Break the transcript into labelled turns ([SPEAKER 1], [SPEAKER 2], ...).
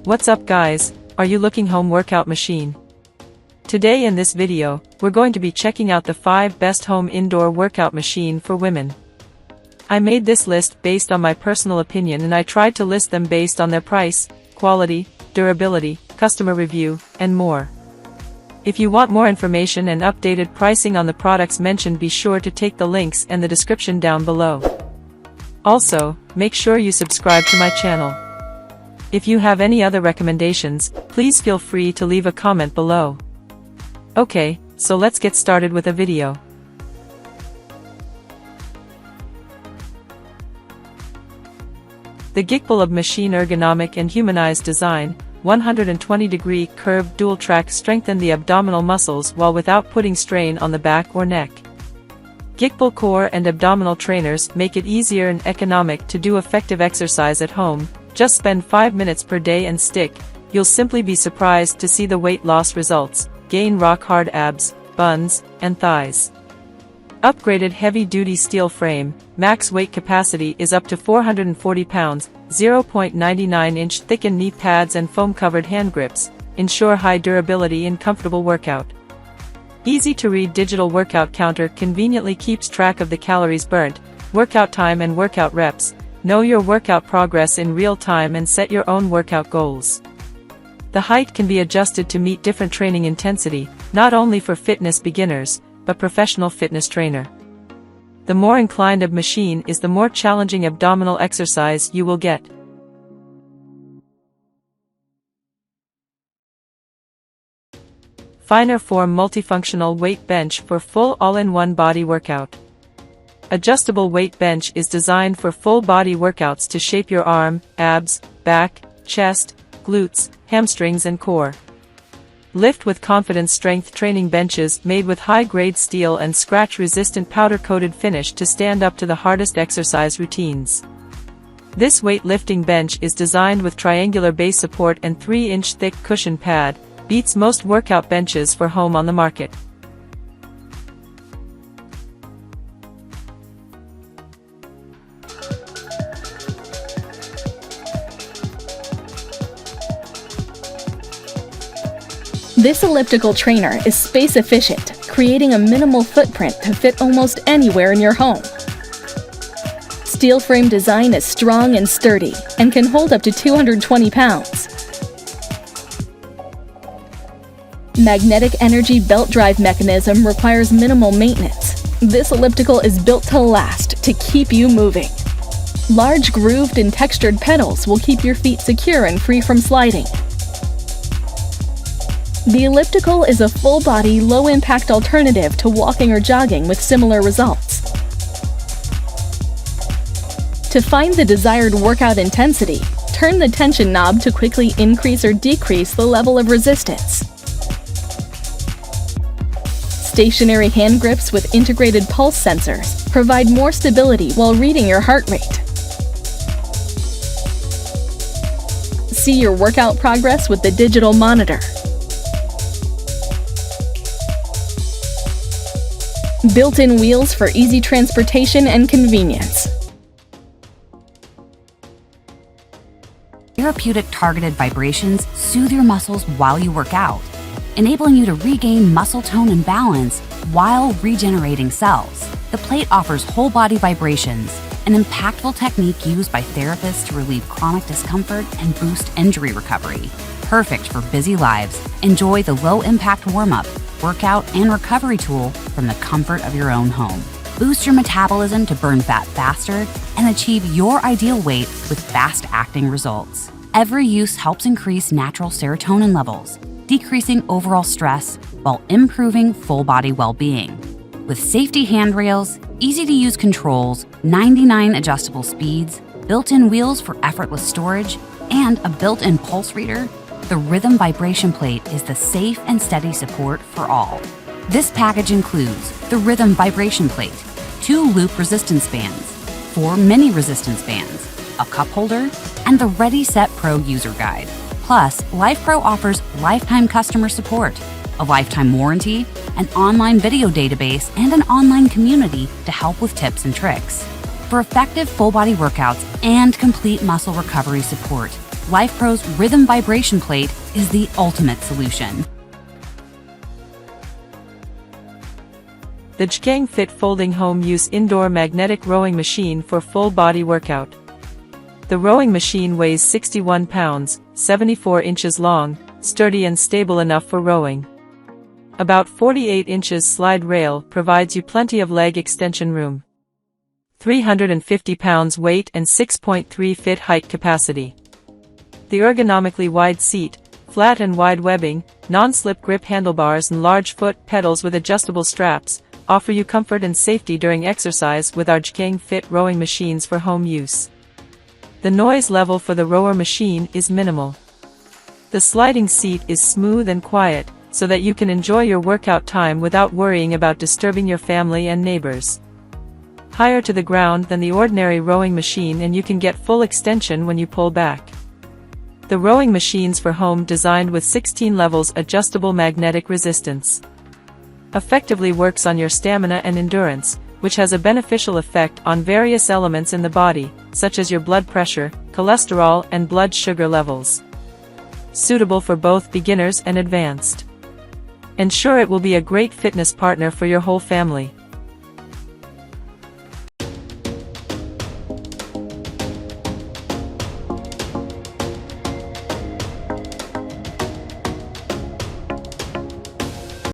[SPEAKER 1] What's up guys, are you looking home workout machine? Today in this video, we're going to be checking out the 5 best home indoor workout machine for women. I made this list based on my personal opinion and I tried to list them based on their price, quality, durability, customer review, and more. If you want more information and updated pricing on the products mentioned, be sure to take the links and the description down below. Also, make sure you subscribe to my channel. If you have any other recommendations, please feel free to leave a comment below. Okay, so let's get started with a video. The Gigball machine ergonomic and humanized design, 120-degree curved dual track strengthen the abdominal muscles while without putting strain on the back or neck. Gigball core and abdominal trainers make it easier and economic to do effective exercise at home. Just spend 5 minutes per day and stick. You'll simply be surprised to see the weight loss results. Gain rock-hard abs, buns, and thighs. Upgraded heavy-duty steel frame, max weight capacity is up to 440 pounds, 0.99-inch thickened knee pads and foam-covered hand grips, ensure high durability and comfortable workout. Easy-to-read digital workout counter conveniently keeps track of the calories burnt, workout time and workout reps. Know your workout progress in real time and set your own workout goals. The height can be adjusted to meet different training intensity, not only for fitness beginners, but professional fitness trainer. The more inclined a machine is, the more challenging abdominal exercise you will get. Finer form multifunctional weight bench for full all-in-one body workout. Adjustable weight bench is designed for full body workouts to shape your arm, abs, back, chest, glutes, hamstrings and core. Lift with confidence strength training benches made with high-grade steel and scratch-resistant powder-coated finish to stand up to the hardest exercise routines. This weightlifting bench is designed with triangular base support and 3-inch thick cushion pad, beats most workout benches for home on the market.
[SPEAKER 2] This elliptical trainer is space efficient, creating a minimal footprint to fit almost anywhere in your home. Steel frame design is strong and sturdy and can hold up to 220 pounds. Magnetic energy belt drive mechanism requires minimal maintenance. This elliptical is built to last, to keep you moving. Large grooved and textured pedals will keep your feet secure and free from sliding. The elliptical is a full-body, low-impact alternative to walking or jogging with similar results. To find the desired workout intensity, turn the tension knob to quickly increase or decrease the level of resistance. Stationary hand grips with integrated pulse sensors provide more stability while reading your heart rate. See your workout progress with the digital monitor. Built-in wheels for easy transportation and convenience.
[SPEAKER 3] Therapeutic targeted vibrations soothe your muscles while you work out, enabling you to regain muscle tone and balance while regenerating cells. The plate offers whole body vibrations, an impactful technique used by therapists to relieve chronic discomfort and boost injury recovery. Perfect for busy lives. Enjoy the low-impact warm-up, workout, and recovery tool from the comfort of your own home. Boost your metabolism to burn fat faster and achieve your ideal weight with fast-acting results. Every use helps increase natural serotonin levels, decreasing overall stress while improving full-body well-being. With safety handrails, easy-to-use controls, 99 adjustable speeds, built-in wheels for effortless storage, and a built-in pulse reader, the Rhythm Vibration Plate is the safe and steady support for all. This package includes the Rhythm Vibration Plate, 2 loop resistance bands, 4 mini resistance bands, a cup holder, and the Ready Set Pro user guide. Plus, LifePro offers lifetime customer support, a lifetime warranty, an online video database, and an online community to help with tips and tricks. For effective full-body workouts and complete muscle recovery support, LifePro's Rhythm Vibration Plate is the ultimate solution.
[SPEAKER 1] The Jikang Fit Folding Home Use Indoor Magnetic Rowing Machine for Full Body Workout. The rowing machine weighs 61 pounds, 74 inches long, sturdy and stable enough for rowing. About 48 inches slide rail provides you plenty of leg extension room. 350 pounds weight and 6.3 feet height capacity. The ergonomically wide seat, flat and wide webbing, non-slip grip handlebars and large foot pedals with adjustable straps offer you comfort and safety during exercise with our Jikang Fit rowing machines for home use. The noise level for the rower machine is minimal. The sliding seat is smooth and quiet, so that you can enjoy your workout time without worrying about disturbing your family and neighbors. Higher to the ground than the ordinary rowing machine, and you can get full extension when you pull back. The rowing machines for home designed with 16 levels adjustable magnetic resistance. Effectively works on your stamina and endurance, which has a beneficial effect on various elements in the body, such as your blood pressure, cholesterol and blood sugar levels. Suitable for both beginners and advanced. And sure, it will be a great fitness partner for your whole family.